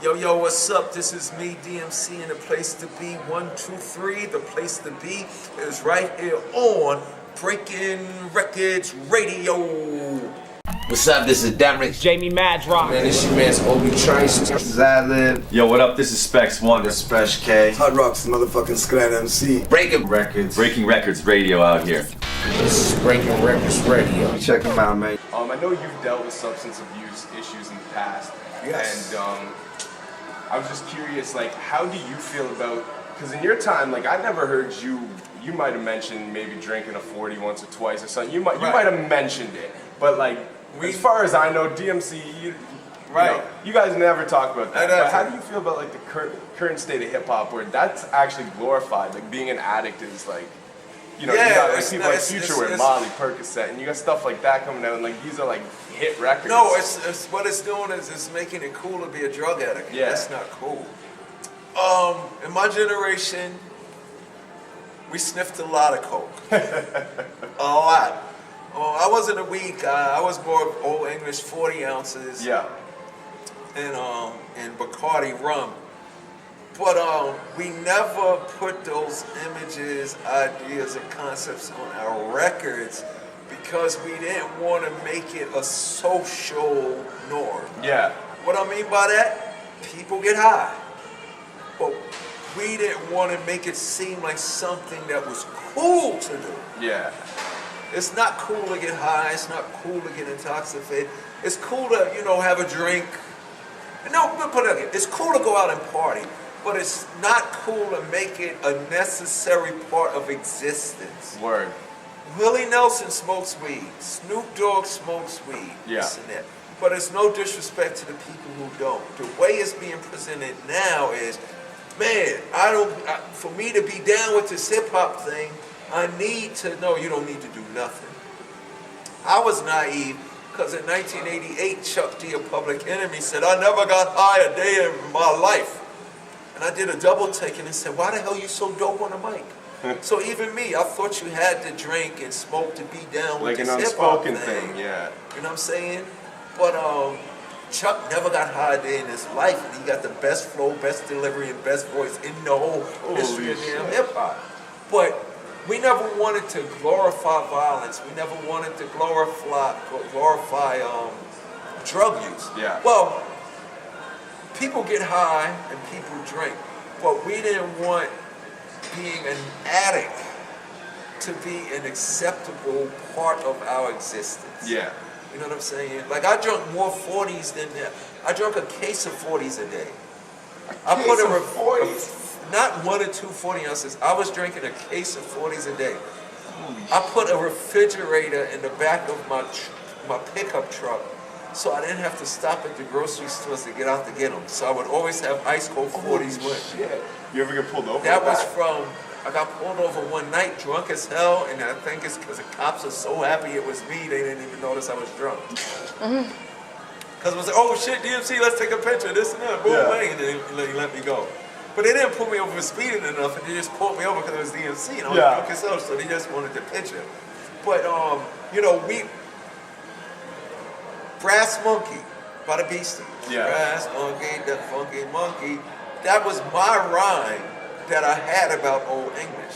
Yo, what's up? This is me, DMC, and the place to be, 123. The place to be is right here on Breaking Records Radio. What's up? This is Derek. Jamie Madrock. Man, this your man's Obi Trice. This is Ad-Lib. Yo, what up? This is Specs One. This is Spesh K. Hot Rock's motherfucking Skot MC. Breaking Records. Breaking Records Radio out here. This is Breaking Records Radio. Check them out, man. I know you've dealt with substance abuse issues in the past. Yes. And I was just curious, like, how do you feel about, because in your time, like, I never heard you might have mentioned maybe drinking a 40 once or twice or something. You might have mentioned it, but like, as far as I know, DMC, you guys never talk about that. But how do you feel about like the current state of hip hop, where that's actually glorified? Like being an addict is like, you got like people like Future with Molly, Percocet, and you got stuff like that coming out, and like these are like hit records. No, it's what it's doing is it's making it cool to be a drug addict. Yeah. That's not cool. In my generation, we sniffed a lot of coke. A lot. I wasn't a weed guy. I was more Old English 40 ounces. Yeah. And Bacardi rum. But we never put those images, ideas, and concepts on our records because we didn't want to make it a social norm. Yeah. What I mean by that, people get high. But we didn't want to make it seem like something that was cool to do. Yeah. It's not cool to get high. It's not cool to get intoxicated. It's cool to, have a drink. No, put it again. It's cool to go out and party, but it's not cool to make it a necessary part of existence. Word. Willie Nelson smokes weed. Snoop Dogg smokes weed. Yeah. This and that. But it's no disrespect to the people who don't. The way it's being presented now is, man, for me to be down with this hip hop thing, I need to know you don't need to do nothing. I was naive because in 1988, Chuck D of Public Enemy said, I never got high a day in my life. And I did a double take and said, why the hell you so dope on the mic? So even me, I thought you had to drink and smoke to be down with like this an hip hop unspoken thing. yeah. You know what I'm saying? But Chuck never got high a day in his life, and he got the best flow, best delivery, and best voice in the whole history of damn hip hop. But we never wanted to glorify violence. We never wanted to glorify drug use. Yeah. Well, people get high and people drink, but we didn't want being an addict to be an acceptable part of our existence. Yeah. You know what I'm saying? Like I drunk more 40s than that. I drank a case of 40s a day. Not 1 or 2 40 ounces. I was drinking a case of 40s a day. I put a refrigerator in the back of my pickup truck so I didn't have to stop at the grocery stores to get out to get them. So I would always have ice cold 40s with me. You ever get pulled over? That was I got pulled over one night drunk as hell, and I think it's because the cops are so happy it was me, they didn't even notice I was drunk. Because it was like, oh shit, DMC, let's take a picture, this and that, boom, bang, and then they let me go. But they didn't pull me over for speeding enough, and they just pulled me over because it was DMC, and I was drunk as hell, so they just wanted the picture. But, Brass Monkey by the Beastie. Yeah. Brass Monkey, the funky monkey. That was my rhyme that I had about Old English.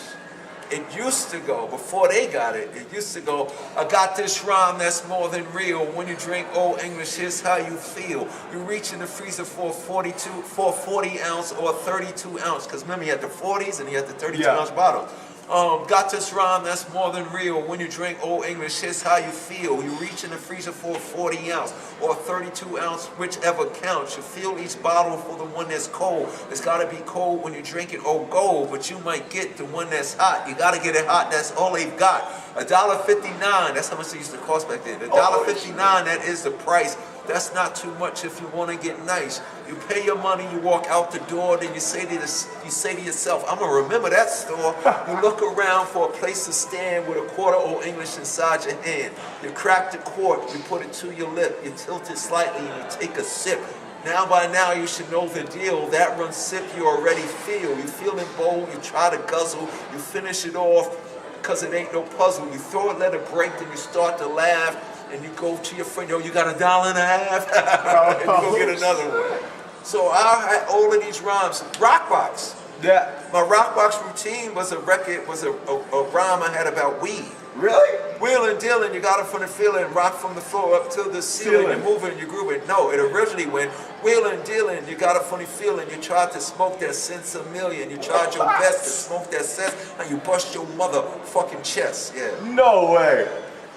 It used to go, before they got it, it used to go, I got this rhyme that's more than real. When you drink Old English, here's how you feel. You reach in the freezer for a 40 ounce or a 32 ounce, because remember you had the 40s and you had the 32 ounce bottle. Got this rhyme that's more than real. When you drink Old English, here's how you feel. You reach in the freezer for a 40 ounce or a 32 ounce, whichever counts. You fill each bottle for the one that's cold. It's gotta be cold when you drink it, oh gold, but you might get the one that's hot. You gotta get it hot, that's all they've got. $1.59, that's how much it used to cost back then. $1.59, that is the price. That's not too much if you want to get nice. You pay your money, you walk out the door, then you say to yourself, I'm gonna remember that store. You look around for a place to stand with a quarter Old English inside your hand. You crack the cork, you put it to your lip, you tilt it slightly, and you take a sip. Now by now you should know the deal. That run sip you already feel. You feeling bold, you try to guzzle, you finish it off, cause it ain't no puzzle. You throw it, let it break, then you start to laugh. And you go to your friend, yo, you got $1.50? And you go get another one. So I had all of these rhymes. Rockbox. Yeah. My Rockbox routine was a record, was a rhyme I had about weed. Really? Wheeling, dealing, you got it from the feeling, rock from the floor up to the ceiling, you're moving, you're grooving. No, it originally went, wheeling, dealing, you got a funny feeling, you tried to smoke that sense a million, you tried your best to smoke that sense, and you bust your motherfucking chest, yeah. No way.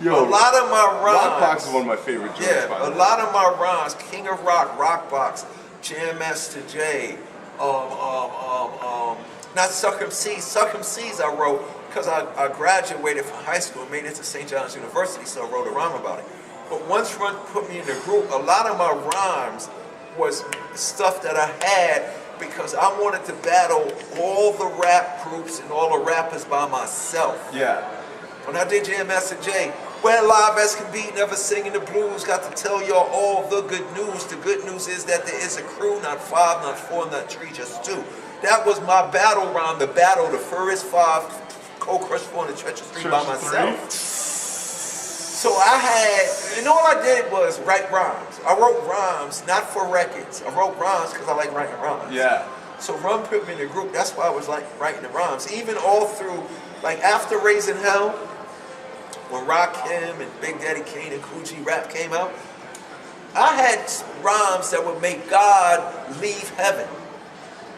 Yo, A lot of my rhymes, Rockbox is one of my favorite joints, yeah, by the a way. lot of my rhymes, King of Rock, Rockbox, Jam Master J, not Suck MCs I wrote because I graduated from high school and made it to St. John's University, so I wrote a rhyme about it. But once Run put me in the group, a lot of my rhymes was stuff that I had because I wanted to battle all the rap groups and all the rappers by myself. Yeah. When I did Jam Master J, well, live as can be, never singing the blues, got to tell y'all all the good news. The good news is that there is a crew, not 5, not 4, not 3, just 2. That was my battle rhyme, the battle, the Furious 5, Cold Crush 4, and the Treacherous 3 by myself. So I had, and all I did was write rhymes. I wrote rhymes, not for records. I wrote rhymes because I like writing rhymes. Yeah. So Run put me in the group, that's why I was like writing the rhymes. Even all through, like after Raising Hell, when Rakim and Big Daddy Kane and Cool G Rap came out, I had rhymes that would make God leave heaven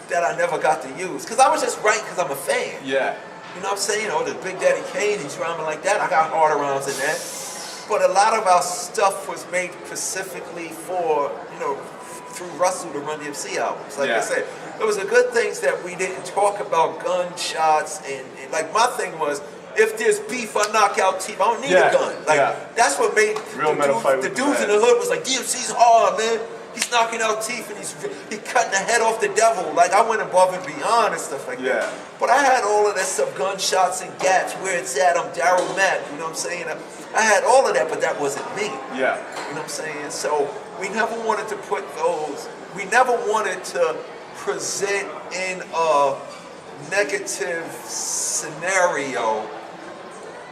that I never got to use. Because I was just writing because I'm a fan. Yeah. You know what I'm saying? Oh, the Big Daddy Kane, he's rhyming like that. I got harder rhymes than that. But a lot of our stuff was made specifically for, you know, through Russell to Run DMC albums. Like I said, there was a good things that we didn't talk about, gunshots, and like my thing was, if there's beef, I knock out teeth. I don't need a gun. Like that's what made the dudes in the hood was like, DMC's hard, man. He's knocking out teeth and he's cutting the head off the devil. Like I went above and beyond and stuff like that. But I had all of that stuff, gunshots and gats, where it's at. I'm Daryl Mack, you know what I'm saying? I had all of that, but that wasn't me. Yeah. You know what I'm saying? So we never wanted to put those, we never wanted to present in a negative scenario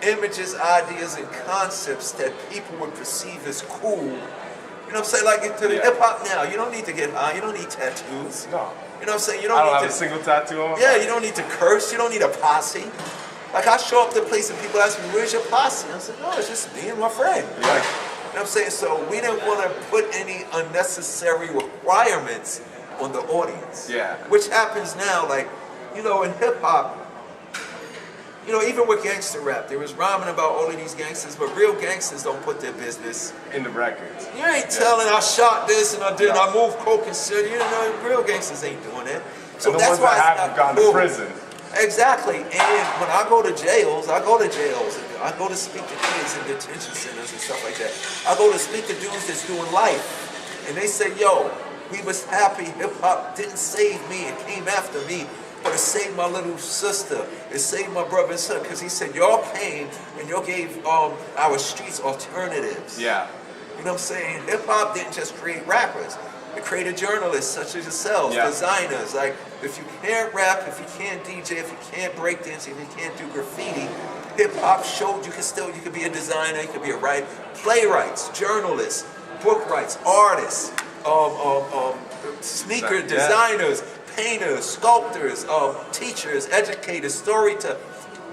images, ideas, and concepts that people would perceive as cool. You know what I'm saying? Like into the hip hop now, you don't need to get high, you don't need tattoos. No. You know what I'm saying? You I don't need have a single tattoo on my Yeah, you don't need to curse, you don't need a posse. Like I show up to a place and people ask me, where's your posse? I said, no, it's just me and my friend. Yeah. Like, you know what I'm saying? So we didn't want to put any unnecessary requirements on the audience. Yeah. Which happens now, like, you know, in hip hop, you know, even with gangster rap, there was rhyming about all of these gangsters, but real gangsters don't put their business in the records. You ain't telling I shot this and I did, I moved coke and shit. You know, real gangsters ain't doing that. So and the that's ones why that have gone to prison. Exactly. And when I go to jails, I go to speak to kids in detention centers and stuff like that. I go to speak to dudes that's doing life. And they say, yo, we was happy hip hop didn't save me, it came after me. But it saved my little sister. It saved my brother and son. Because he said, y'all came and y'all gave our streets alternatives. Yeah. You know what I'm saying? Hip hop didn't just create rappers. It created journalists such as yourselves, designers. Like, if you can't rap, if you can't DJ, if you can't break dance, if you can't do graffiti, hip hop showed you could be a designer, you could be a writer. Playwrights, journalists, book writers, artists, sneaker designers, painters, sculptors, teachers, educators, storytellers.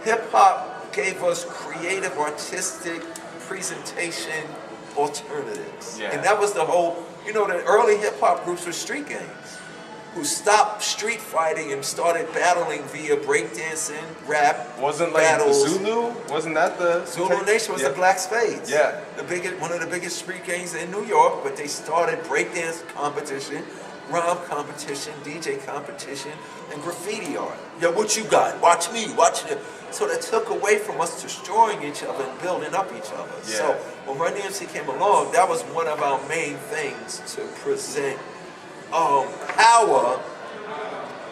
Hip hop gave us creative, artistic presentation alternatives. Yeah. And that was the whole, you know, the early hip hop groups were street gangs who stopped street fighting and started battling via breakdancing, rap, Wasn't like battles. the Zulu? Wasn't that the Zulu Nation was the Black Spades. Yeah. One of the biggest street gangs in New York, but they started breakdance competition, rhyme competition, DJ competition, and graffiti art. Yo, what you got? Watch me, watch it. So that took away from us destroying each other and building up each other. Yeah. So when Run DMC came along, that was one of our main things to present power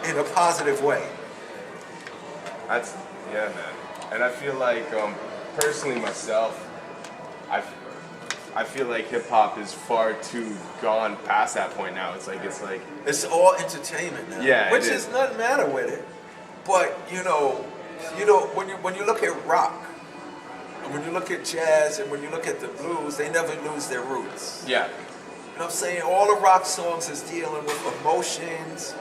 in a positive way. That's, yeah, man. And I feel like, personally myself, I feel like hip hop is far too gone past that point now. It's it's all entertainment now. Yeah, which is nothing matter with it. But you know, when you look at rock, and when you look at jazz, and when you look at the blues, they never lose their roots. Yeah. You know what I'm saying? All the rock songs is dealing with emotions,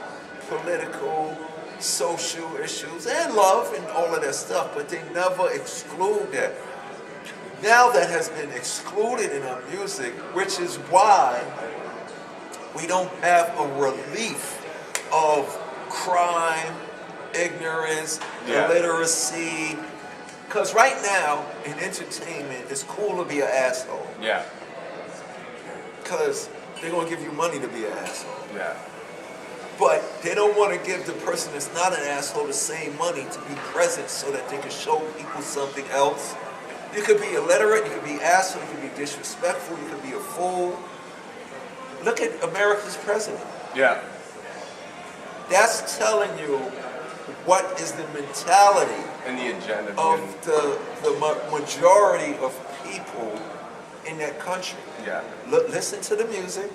political, social issues, and love and all of that stuff, but they never exclude that. Now that has been excluded in our music, which is why we don't have a relief of crime, ignorance, illiteracy. Because right now, in entertainment, it's cool to be an asshole. Yeah. Because they're going to give you money to be an asshole. Yeah. But they don't want to give the person that's not an asshole the same money to be present so that they can show people something else. You could be illiterate, you could be asshole, you could be disrespectful, you could be a fool. Look at America's president. Yeah. That's telling you what is the mentality And the agenda. of the majority of people in that country. Yeah. Listen to the music.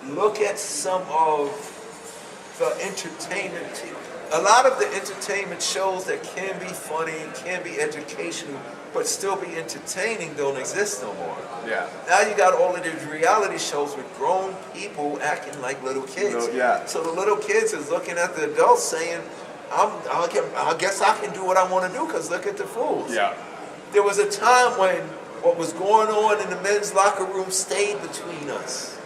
Look at some of the entertainment. A lot of the entertainment shows that can be funny, can be educational, but still be entertaining don't exist no more. Yeah. Now you got all of these reality shows with grown people acting like little kids. Yeah. So the little kids is looking at the adults saying, I guess I can do what I want to do because look at the fools. Yeah. There was a time when what was going on in the men's locker room stayed between us.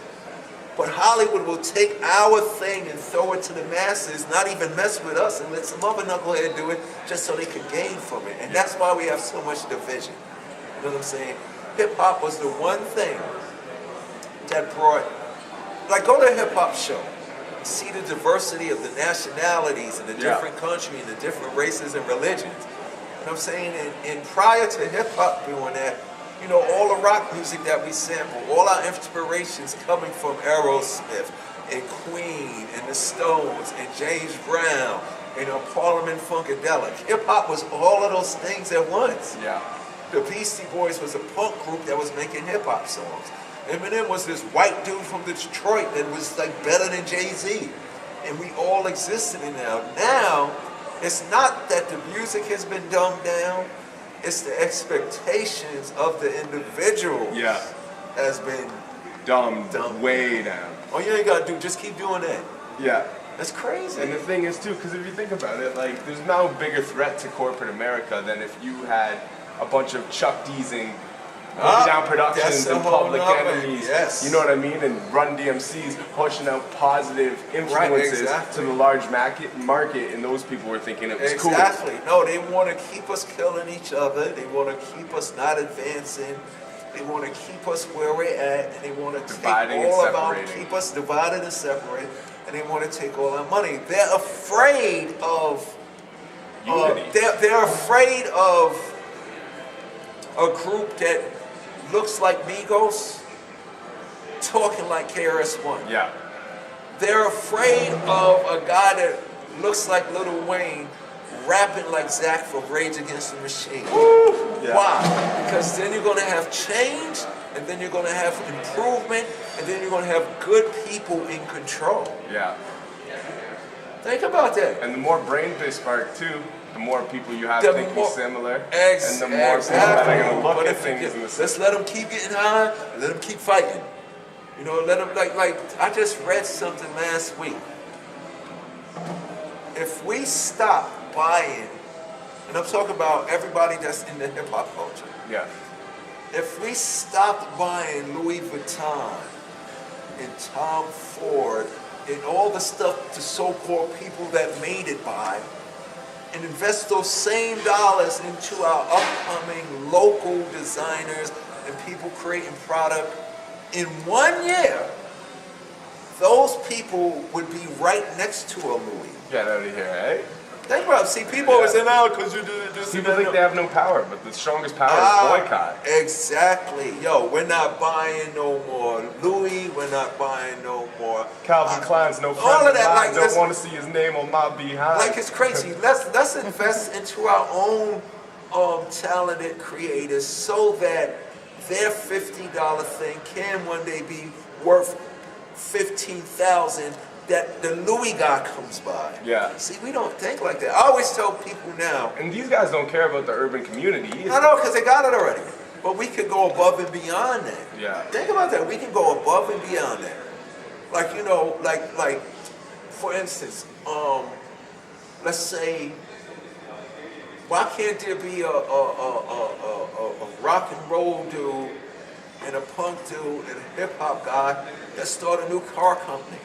But Hollywood will take our thing and throw it to the masses, not even mess with us, and let some other knucklehead do it just so they can gain from it. And that's why we have so much division. You know what I'm saying? Hip-hop was the one thing that brought, like, go to a hip-hop show, see the diversity of the nationalities and the different countries and the different races and religions. You know what I'm saying? And prior to hip-hop doing that, you know, all the rock music that we sample, all our inspirations coming from Aerosmith and Queen and the Stones and James Brown and Parliament Funkadelic. Hip-hop was all of those things at once. Yeah. The Beastie Boys was a punk group that was making hip-hop songs. Eminem was this white dude from Detroit that was like better than Jay-Z. And we all existed in that. Now, it's not that the music has been dumbed down, it's the expectations of the individual has been Dumbed way down. All you ain't gotta do, just keep doing that. Yeah. That's crazy. And the thing is too, because if you think about it, like there's no bigger threat to corporate America than if you had a bunch of Chuck D's and Down Productions and Public Enemies, you know what I mean, and Run DMCs pushing out positive influences to the large market, and those people were thinking it was cool. Exactly. No, they want to keep us killing each other. They want to keep us not advancing. They want to keep us where we're at, and they want to take all of our, keep us divided and separated, and they want to take all our money. They're afraid of unity. They're afraid of a group that looks like Migos, talking like KRS-One. Yeah. They're afraid of a guy that looks like Lil Wayne, rapping like Zach from Rage Against the Machine. Why? Because then you're going to have change, and then you're going to have improvement, and then you're going to have good people in control. Yeah. Think about that. And the more brain they spark too, the more people you have thinking similar, and the more people that are going to look at things in the same. Let's let them keep getting high, and let them keep fighting. You know, let them, like I just read something last week. If we stop buying, and I'm talking about everybody that's in the hip-hop culture. Yeah. If we stopped buying Louis Vuitton and Tom Ford and all the stuff the so-called people that made it buy, and invest those same dollars into our upcoming local designers and people creating product, in 1 year, those people would be right next to a Louis. Get out of here, eh? Think about it. See, people always say, no, because you do this. People think they have no power, but the strongest power is boycott. Exactly. Yo, we're not buying no more Louis. We're not buying no more Calvin Klein's no friend all of of that, mine. like, Don't want to see his name on my behind. Like, it's crazy. Let's invest into our own talented creators so that their $50 thing can one day be worth $15,000 that the Louis guy comes by. Yeah. See, we don't think like that. I always tell people now. And these guys don't care about the urban community either. I know, because they got it already. But we could go above and beyond that. Yeah. Think about that. We can go above and beyond that. Like, you know, like for instance, let's say, why can't there be a rock and roll dude and a punk dude and a hip hop guy that start a new car company?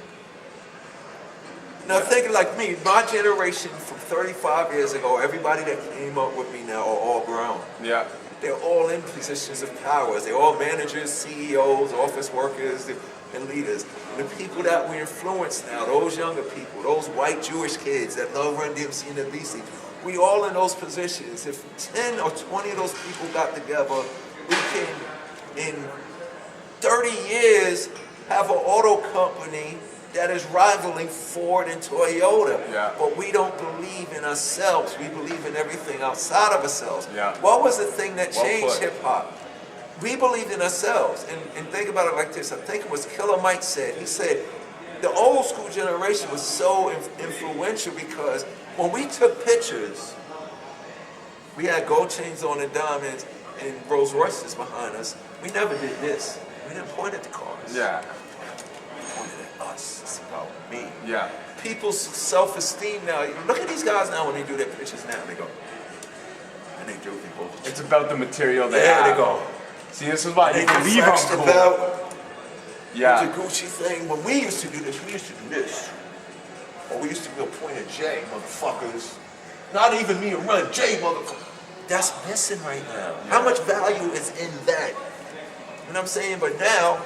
Now thinking like me, my generation from 35 years ago, everybody that came up with me now are all grown. Yeah. They're all in positions of power. They're all managers, CEOs, office workers, and leaders. And the people that we influence now, those younger people, those white Jewish kids that love Run DMC and the BC, we all in those positions. If 10 or 20 of those people got together, we can, in 30 years, have an auto company that is rivaling Ford and Toyota. Yeah. But we don't believe in ourselves. We believe in everything outside of ourselves. Yeah. What was the thing that Well changed put. hip-hop? We believed in ourselves. And think about it like this. I think it was Killer Mike said. He said, the old school generation was so influential because when we took pictures, we had gold chains on and diamonds and Rolls Royces behind us. We never did this. We didn't point at the cars. Yeah. We pointed at us. It's about me. Yeah. People's self-esteem now. Look at these guys now when they do their pictures now. They go, and they joke and bullshit. It's about the material they There have. they go. See, this is why They they can believe flex I'm the cool. belt. Yeah. The Gucci thing. When we used to do this, we used to do this. Or we used to go point at J, motherfuckers. Not even me and Run, J, motherfucker. That's missing right now. How much value is in that? You know what I'm saying? But now,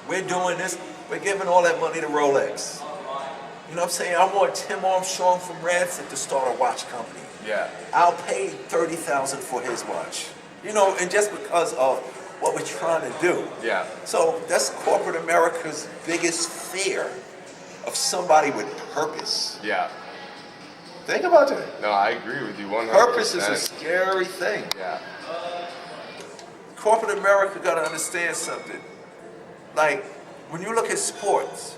we're doing this. We're giving all that money to Rolex. You know what I'm saying? I want Tim Armstrong from Rancid to start a watch company. Yeah. I'll pay $30,000 for his watch. You know, and just because of what we're trying to do. Yeah. So that's corporate America's biggest fear of somebody with purpose. Yeah. Think about that. No, I agree with you 100%. Purpose is a scary thing. Yeah. Corporate America got to understand something. Like, when you look at sports,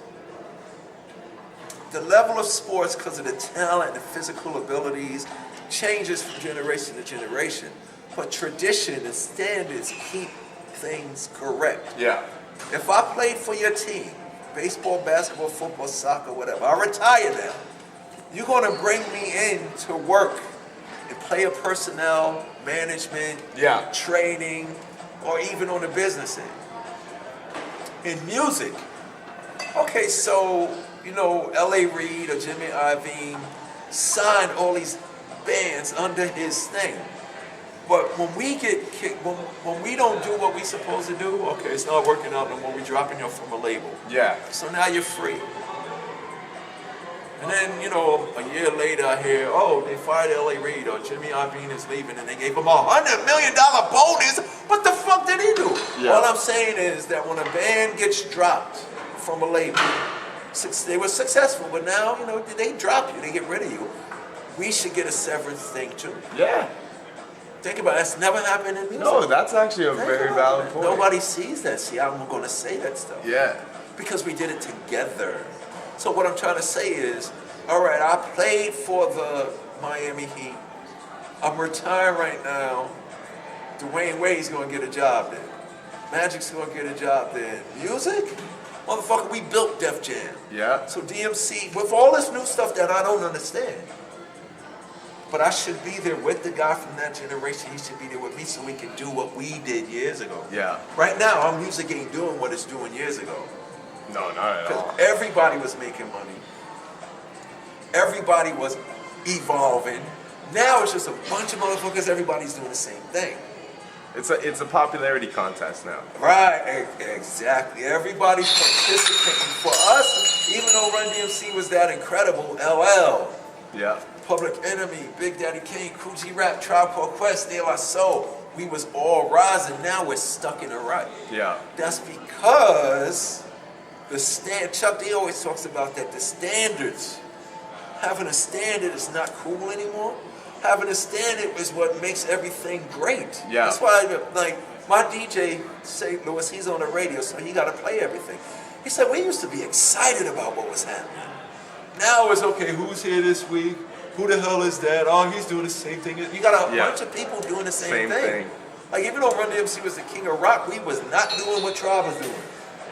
the level of sports, because of the talent and the physical abilities, changes from generation to generation. But tradition and standards keep things correct. Yeah. If I played for your team, baseball, basketball, football, soccer, whatever, I retire now. You're going to bring me in to work in player personnel, management, Yeah. training, or even on the business end. In music, okay, so, you know, L.A. Reid or Jimmy Iovine signed all these bands under his thing. But when we get kicked, when we don't do what we're supposed to do, okay, it's not working out no more, we're dropping you from a label. Yeah. So now you're free. And then, you know, a year later I hear, oh, they fired L.A. Reid or Jimmy Iovine is leaving and they gave him $100 million bonus. What the fuck did he do? Yeah. All I'm saying is that when a band gets dropped from a label, they were successful, but now, you know, they drop you, they get rid of you. We should get a severance thing too. Yeah. Think about it, that's never happened in music. No, that's actually a Think very about valid it. point. Nobody sees that. See, I'm going to say that stuff. Yeah. Because we did it together. So what I'm trying to say is, all right, I played for the Miami Heat. I'm retired right now. Dwayne Wade's going to get a job there. Magic's going to get a job there. Music? Motherfucker, we built Def Jam. Yeah. So DMC, with all this new stuff that I don't understand, but I should be there with the guy from that generation. He should be there with me so we can do what we did years ago. Yeah. Right now, our music ain't doing what it's doing years ago. No, not at all. Because everybody was making money. Everybody was evolving. Now it's just a bunch of motherfuckers, everybody's doing the same thing. It's a popularity contest now. Right, exactly. Everybody's participating. For us, even though Run DMC was that incredible, LL, Yeah. Public Enemy, Big Daddy Kane, Coogee Rap, Tribe Called Quest, De La Soul, we was all rising. Now we're stuck in a rut. Yeah. That's because Chuck D always talks about that, the standards. Having a standard is not cool anymore. Having a standard is what makes everything great. Yeah. That's why, like, my DJ, St. Louis, he's on the radio, so he got to play everything. He said, we used to be excited about what was happening. Now it's, okay, who's here this week? Who the hell is that? Oh, he's doing the same thing. You got a bunch of people doing the same thing. Like, even though Run DMC was the king of rock, we was not doing what Tribe was doing.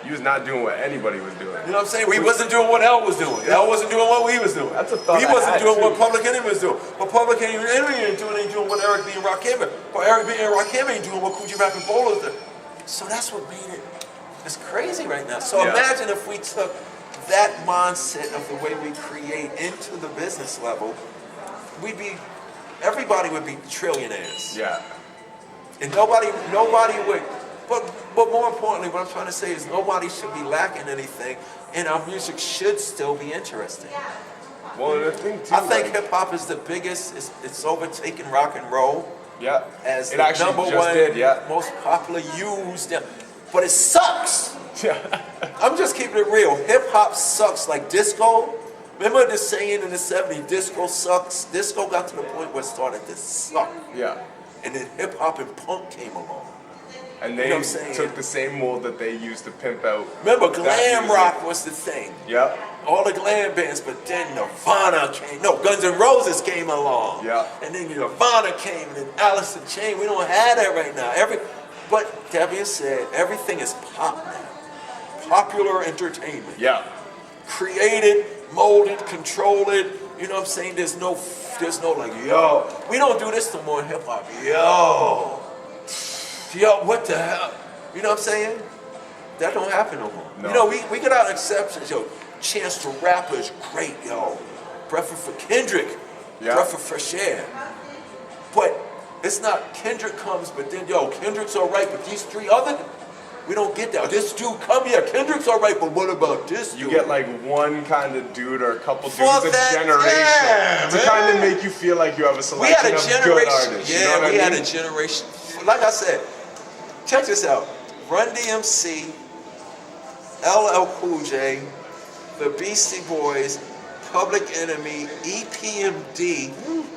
You was not doing what anybody was doing. You know what I'm saying? We wasn't doing what L was doing. L wasn't doing what we was doing. That's a thought We I wasn't had, doing too. what Public Enemy was doing. What Public Enemy ain't doing what Eric B. and Rakim. But Eric B. and Rakim ain't doing what Coogee Rap and Bolo is doing. So that's what made it. It's crazy right now. So imagine if we took that mindset of the way we create into the business level, everybody would be trillionaires. Yeah. And nobody would, but more importantly, what I'm trying to say is nobody should be lacking anything, and our music should still be interesting. Well, the thing too, I think hip hop is the biggest, it's overtaken rock and roll yeah, as it the actually number just one did, yeah. most popular used, but it sucks. Yeah. I'm just keeping it real. Hip hop sucks like disco. Remember the saying in the 70s, disco sucks? Disco got to the point where it started to suck. Yeah. And then hip hop and punk came along. And You they know what I'm saying? took the same mold that they used to pimp out. Remember, that glam music. rock was the thing. Yep. All the glam bands, but then Nirvana came. No, Guns N' Roses came along. Yeah. And then Nirvana came, and then Alice in Chains. We don't have that right now. But that being said, everything is pop now. Popular entertainment. Yeah. Created, molded, controlled. You know what I'm saying? There's no like, yo. We don't do this no more in hip hop. Yo, what the hell? You know what I'm saying? That don't happen no more. No. You know, we get out exceptions, yo. Chance the Rapper is great, yo. Breath for Kendrick. Yeah. Breath of fresh air. But it's not Kendrick comes, but then, yo, Kendrick's all right, but these three other, we don't get that. This dude come here, Kendrick's all right, but what about this dude? You get like one kind of dude or a couple dudes Fuck a that, generation yeah, to kind man. of make you feel like you have a We selection had a of good generation. artists. Yeah, you know what we I had mean? a generation. Like I said, check this out. Run DMC, LL Cool J, the Beastie Boys, Public Enemy, EPMD,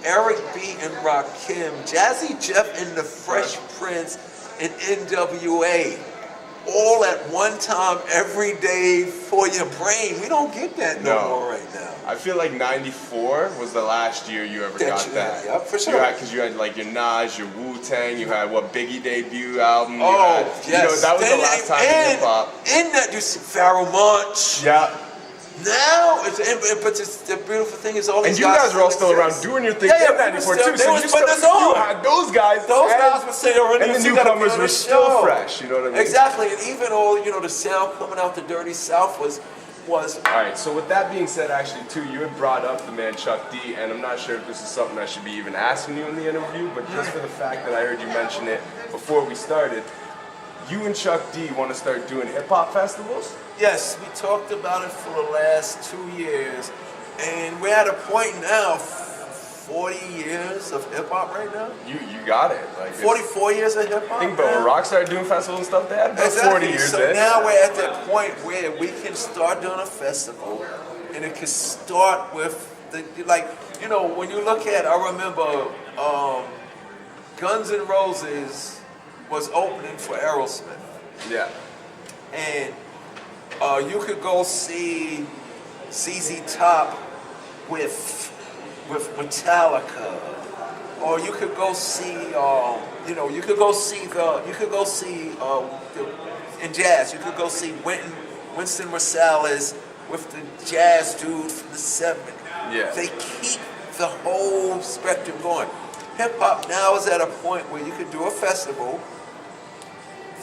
Eric B. and Rakim, Jazzy Jeff and the Fresh Prince, and NWA. All at one time, every day for your brain. We don't get that no more right now. I feel like 94 was the last year you ever got that. Yeah, for sure. Because you had like your Nas, your Wu-Tang, you had Biggie debut album. Oh, you yes. know, that was the last time in hip-hop. In that, you see Pharoah Monch. Yeah. Now, but the beautiful thing is all these And you guys were all still around doing your thing in 94 too. They was putting us on. You had those guys. Those guys would say, oh, and the newcomers were still fresh, you know what I mean? Exactly, and even all, the sound coming out the Dirty South was. Alright, so with that being said, actually too, you had brought up the man Chuck D, and I'm not sure if this is something I should be even asking you in the interview, but just for the fact that I heard you mention it before we started, you and Chuck D want to start doing HipHop Festivals? Yes, we talked about it for the last 2 years, and we're at a point now, 40 years of hip-hop right now? You got it. Like 44 years of hip-hop? Think about when Rock started doing festivals and stuff, they had about 40 years so in. now we're at that point where we can start doing a festival, and it can start with, when you look at, I remember Guns N' Roses was opening for Aerosmith. Yeah. And you could go see ZZ Top with Metallica, or you could go see, in jazz, you could go see Winston Marsalis with the jazz dude from the 70s. Yeah. They keep the whole spectrum going. Hip hop now is at a point where you could do a festival,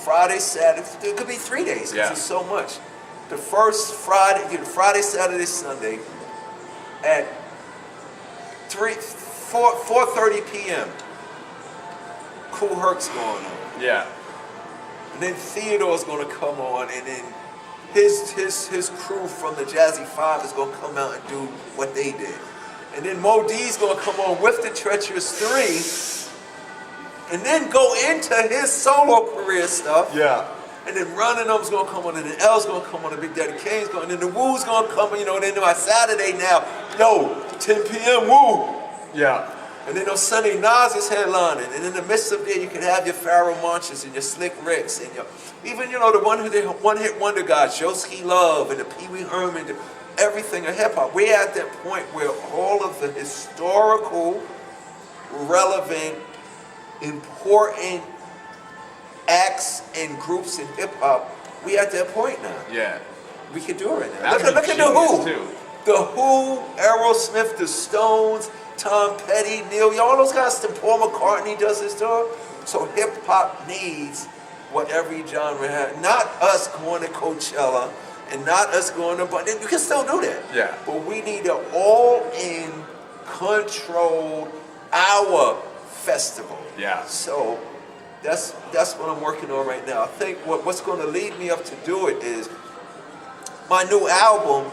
Friday, Saturday, it could be 3 days because Yeah. there's so much. The first Friday, Saturday, Sunday at 4:30 p.m. Kool Herc's going on. Yeah. And then Theodore's gonna come on, and then his crew from the Jazzy Five is gonna come out and do what they did. And then Mo D's gonna come on with the Treacherous Three, and then go into his solo career stuff. Yeah. And then Run and them's gonna come on, and then L's gonna come on, and Big Daddy Kane's going, and then the Woo's gonna come, and then my Saturday now, 10 p.m. Woo. Yeah. And then on Sunday, Nas is headlining, and in the midst of there, you can have your Pharoah Monches and your Slick Ricks, and even the one-hit wonder guys, Joski Love and the Pee Wee Herman, everything in hip hop. We're at that point where all of the historical, relevant, important acts and groups in hip hop, we at that point now. Yeah. We can do it right now. That'd Look be at the Who. genius, too. The Who, Aerosmith, the Stones, Tom Petty, Neil, all those guys. Paul McCartney does his tour. So hip hop needs what every genre has. Not us going to Coachella and not us going to, but you can still do that. Yeah. But we need an all-in, controlled, our festival. Yeah. So that's what I'm working on right now. I think what's going to lead me up to do it is my new album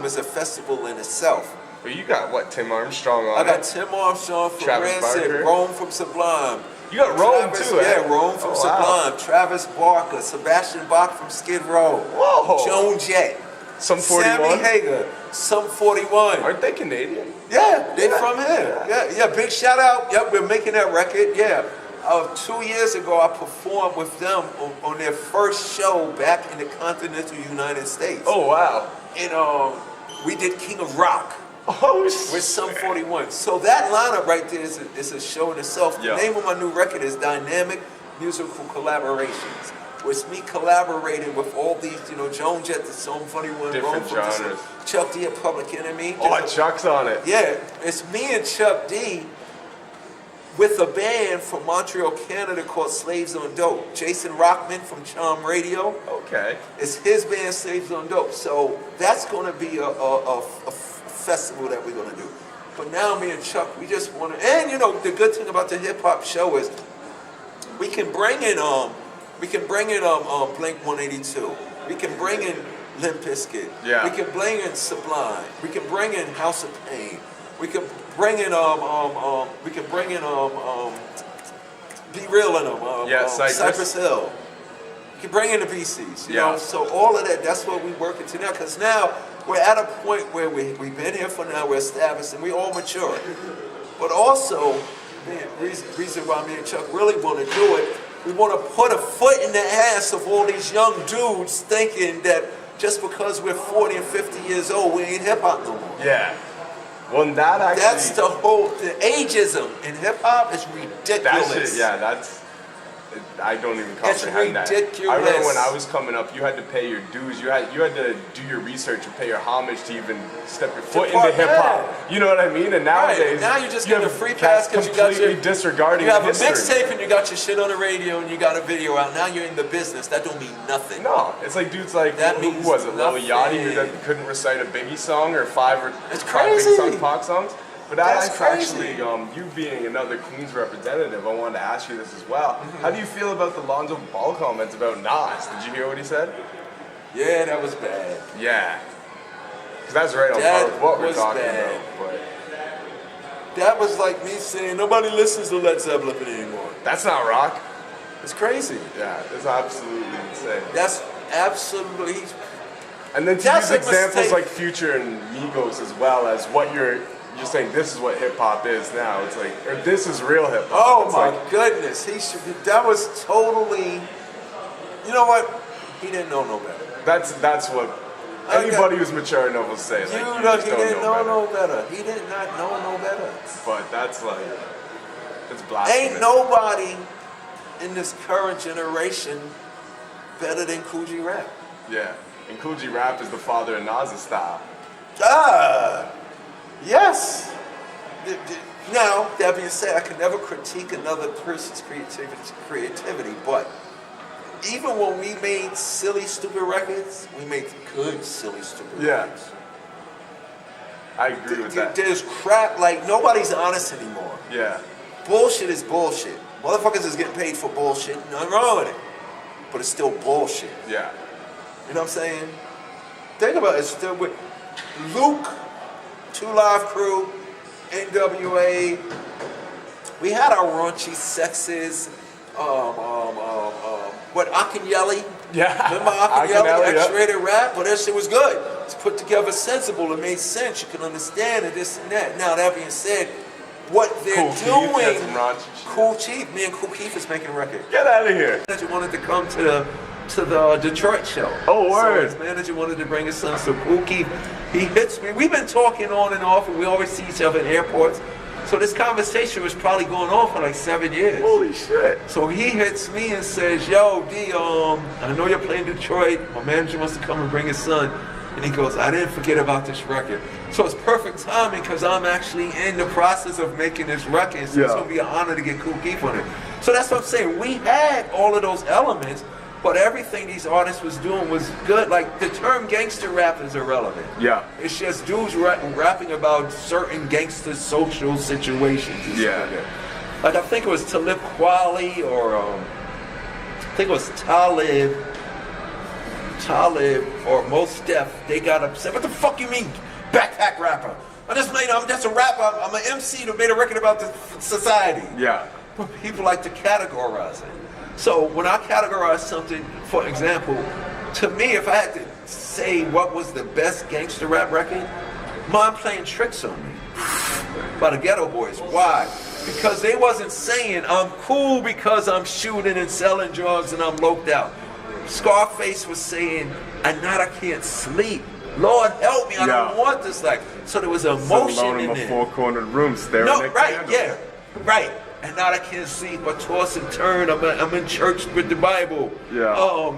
is a festival in itself. But you got what, Tim Armstrong on I got it? Tim Armstrong from Travis Rancid, Barker. Rome from Sublime. You got Rome Travis, too, yeah, eh? Rome from Oh, wow. Sublime. Travis Barker, Sebastian Bach from Skid Row. Whoa. Joan Jett. Some 41? Sammy Hagar. Some 41. Aren't they Canadian? Yeah, they from here. Yeah, big shout out. Yep, we're making that record. Yeah. 2 years ago, I performed with them on their first show back in the continental United States. Oh, wow. And we did King of Rock Oh, with Sum 41. So that lineup right there is a show in itself. Yeah. The name of my new record is Dynamic Musical Collaborations. It's me collaborating with all these, Joan Jett, the Sum 41, Different Rome from genres. Chuck D, a Public Enemy. Oh, Chuck's on it. Yeah, it's me and Chuck D with a band from Montreal, Canada called Slaves on Dope. Jason Rockman from Charm Radio. Okay. It's his band, Slaves on Dope. So that's going to be a festival that we're going to do. But now me and Chuck, we just want to, and the good thing about the hip hop show is we can bring in Blink 182. We can bring in Limp Bizkit. Yeah. We can bring in Sublime. We can bring in House of Pain. We can bring in Be Real in them. Cypress Hill. You can bring in the VCs, you know. So all of that, that's what we working to now. Because now we're at a point where we've been here for now, we're established, and we all mature. But also, reason why me and Chuck really want to do it, we want to put a foot in the ass of all these young dudes thinking that just because we're 40 and 50 years old, we ain't hip hop no more. Yeah. Well, that actually... That's the ageism in hip hop is ridiculous. That shit, yeah, I don't even comprehend that. Ridiculous. I remember when I was coming up, you had to pay your dues. You had to do your research and pay your homage to even step your foot into hip hop. You know what I mean? And nowadays, now you just get a free pass because you got completely disregarding you have history. a mixtape and you got your shit on the radio and you got a video out. Now you're in the business. That don't mean nothing. No, it's like dudes like that who means was it? Lil nothing. Yachty who couldn't recite a Biggie song or five crazy. Big Song Pac songs. But That's that's crazy. actually, you being another Queens representative, I wanted to ask you this as well. How do you feel about the Lonzo Ball comments about Nas? Did you hear what he said? Yeah, that was bad. Yeah. Because that's right on par with what we're talking about. But that was like me saying nobody listens to Led Zeppelin anymore. that's not rock. It's crazy. Yeah, it's absolutely insane. That's absolutely. And then to That's use a examples mistake. like Future and Migos as well as what you're saying, this is what hip hop is now. It's like, or this is real hip hop. Oh It's my like, goodness, that was totally. You know what? He didn't know no better. That's what anybody who's mature enough will say. Like, you just He don't didn't know know better. no better. He did not know no better. But that's like, it's blasphemous. Ain't nobody in this current generation better than Kool G Rap. Yeah, and Kool G Rap is the father of Nas's style. Yes. Now, that being said, I can never critique another person's creativity, but even when we made silly, stupid records, we made good, silly, stupid records. I agree with that. There's crap, like nobody's honest anymore. Yeah. Bullshit is bullshit. Motherfuckers is getting paid for bullshit, nothing wrong with it. But it's still bullshit. Yeah. You know what I'm saying? Think about it, it's still with Luke, Two Live Crew, NWA. We had our raunchy sexes, Akinyele. Yeah. Remember Akinyele, Akinyele, yeah. X-rated rap? But that shit was good. It's put together sensible, it made sense, you can understand it, this and that. Now that being said, what they're doing, Kool Chief, me and Kool Keith is making a record. Get out of here. Manager wanted to come to the Detroit show. Oh, word. So his manager wanted to bring his son, so Kool Keith, he hits me. We've been talking on and off, and we always see each other in airports. So this conversation was probably going on for like 7 years. Holy shit. So he hits me and says, yo, D, I know you're playing Detroit. My manager wants to come and bring his son. And he goes, I didn't forget about this record. So it's perfect timing because I'm actually in the process of making this record. So it's going to be an honor to get Kool Keith on it. So that's what I'm saying. We had all of those elements, but everything these artists was doing was good. Like the term gangster rap is irrelevant. Yeah. It's just dudes rapping about certain gangster social situations. Yeah. Like I think it was Talib Kweli or I think it was Talib or Mos Def. They got upset. What the fuck you mean backpack rapper? I'm just a rapper. I'm an MC that made a record about the society. Yeah. But people like to categorize it. So when I categorize something, for example, to me, if I had to say what was the best gangster rap record, mine Playing Tricks on Me by the Ghetto Boys. Why? Because they wasn't saying I'm cool because I'm shooting and selling drugs and I'm loped out. Scarface was saying, at night I can't sleep. Lord help me, I don't want this. Like, so there was emotion in a it. Four-cornered room staring No, at right, candles. yeah, right. And now I can't sleep, I toss and turn. I'm in church with the Bible. Yeah.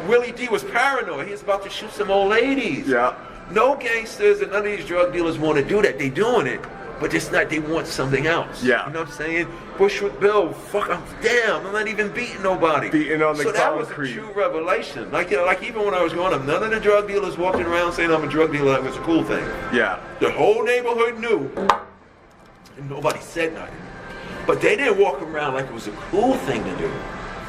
Willie D was paranoid. He was about to shoot some old ladies. Yeah. No gangsters and none of these drug dealers want to do that. They doing it, but it's not. They want something else. Yeah. You know what I'm saying? Bushwick Bill, fuck, I'm not even beating nobody. Beating on the So that was a concrete. true revelation. Like even when I was growing up, none of the drug dealers walking around saying I'm a drug dealer. That was a cool thing. Yeah. The whole neighborhood knew, and nobody said nothing. But they didn't walk around like it was a cool thing to do.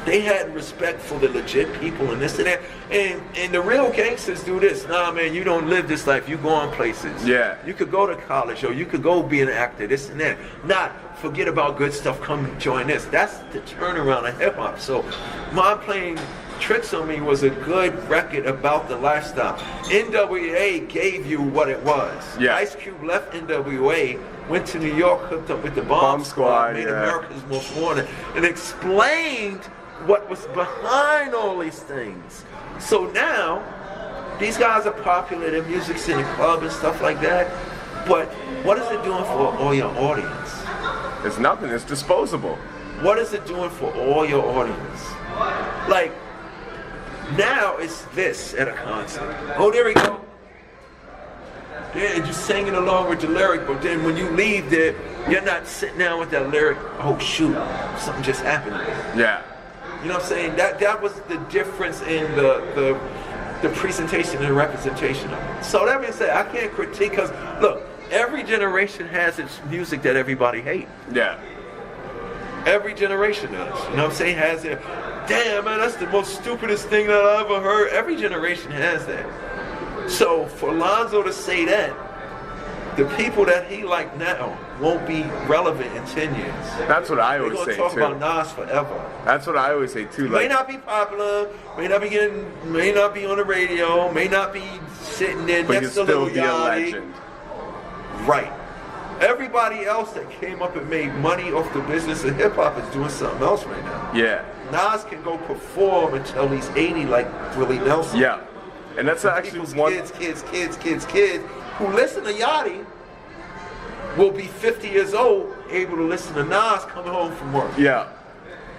They had respect for the legit people and this and that. And the real gangsters do this. Nah, man, you don't live this life. You go on places. Yeah. You could go to college or you could go be an actor, this and that. Not forget about good stuff, come join this. That's the turnaround of hip hop. So my Playing Tricks on Me was a good record about the lifestyle. NWA gave you what it was. Yeah. Ice Cube left NWA, went to New York, hooked up with the Bomb Squad, made America's Most Wanted, and explained what was behind all these things. So now, these guys are popular, their music's in the club and stuff like that, but what is it doing for all your audience? It's nothing, it's disposable. What is it doing for all your audience? Like, now it's this at a concert. Oh, there we go. Yeah, and you're singing along with the lyric, but then when you leave there, you're not sitting down with that lyric, oh shoot, something just happened. Yeah. You know what I'm saying? That was the difference in the presentation and the representation of it. So that being said, I can't critique because look, every generation has its music that everybody hates. Yeah. Every generation does. You know what I'm saying? Has it. Damn, man, that's the most stupidest thing that I ever heard. Every generation has that. So for Lonzo to say that, the people that he like now won't be relevant in 10 years. That's what I always say They're gonna too. talk about Nas forever. That's what I always say too. May not be popular, may not be on the radio, may not be sitting there but next you'll to still Lil be a Yachty. legend. Right. Everybody else that came up and made money off the business of hip hop is doing something else right now. Yeah. Nas can go perform until he's 80 like Willie Nelson. Yeah. And that's actually People's one. kids who listen to Yachty will be 50 years old able to listen to Nas coming home from work. Yeah.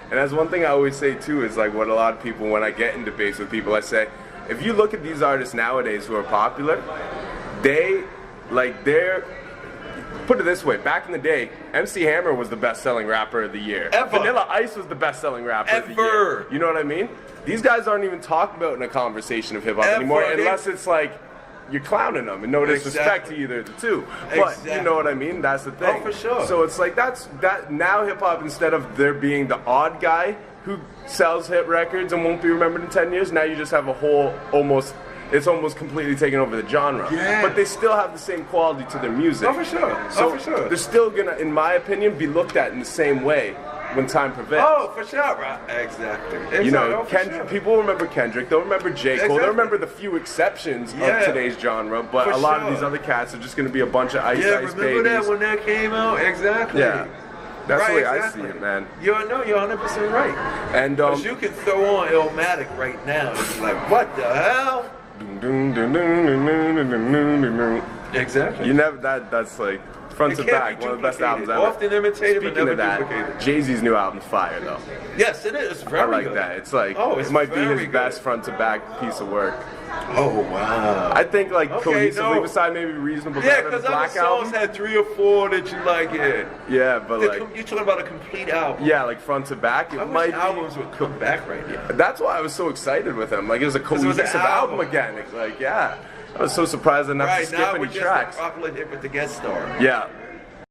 And that's one thing I always say too, is like what a lot of people, when I get in debates with people, I say, if you look at these artists nowadays who are popular, put it this way, back in the day, MC Hammer was the best-selling rapper of the year. Ever. Vanilla Ice was the best-selling rapper of the year. You know what I mean? These guys aren't even talked about in a conversation of hip-hop anymore, unless it's like, you're clowning them, and no disrespect to either of the two. But you know what I mean? That's the thing. Oh, for sure. So it's like that now hip-hop, instead of there being the odd guy who sells hit records and won't be remembered in 10 years, now you just have a whole it's almost completely taken over the genre. Yeah. But they still have the same quality to their music. Oh, for sure. So they're still gonna, in my opinion, be looked at in the same way when time prevails. Oh, for sure, right? Exactly. You know, Kendrick. Sure. People remember Kendrick. They'll remember J. Cole. Exactly. They'll remember the few exceptions of today's genre. But For a lot of sure. these other cats are just going to be a bunch of Ice remember Babies. that when that came out? Exactly. Yeah. That's right, the way exactly. I see it, man. You're 100% right. And Because you can throw on Illmatic right now and be like, what the hell? Exactly. Exactly. You never. That's like Front It to can't back, be one of the best albums duplicated. ever. Often imitated, but Speaking never of that, duplicated. Jay-Z's new album's fire though. Yes, it is. Very I like good. that. It's like It's it might be very his good. best front to back piece of work. Oh wow. I think like Okay, cohesively no. beside maybe Reasonable Yeah, Doubt and because the other Black songs album. had 3 or 4 that you like. Yeah, but like You're talking about a complete album. yeah, like front to back. It I might wish be. albums would come back right now. That's why I was so excited with him. Like it was a it was an cohesive album album. again. It's like yeah, I was so surprised enough to Right skip now, any we're just tracks. a popular hit with the guest star. Yeah,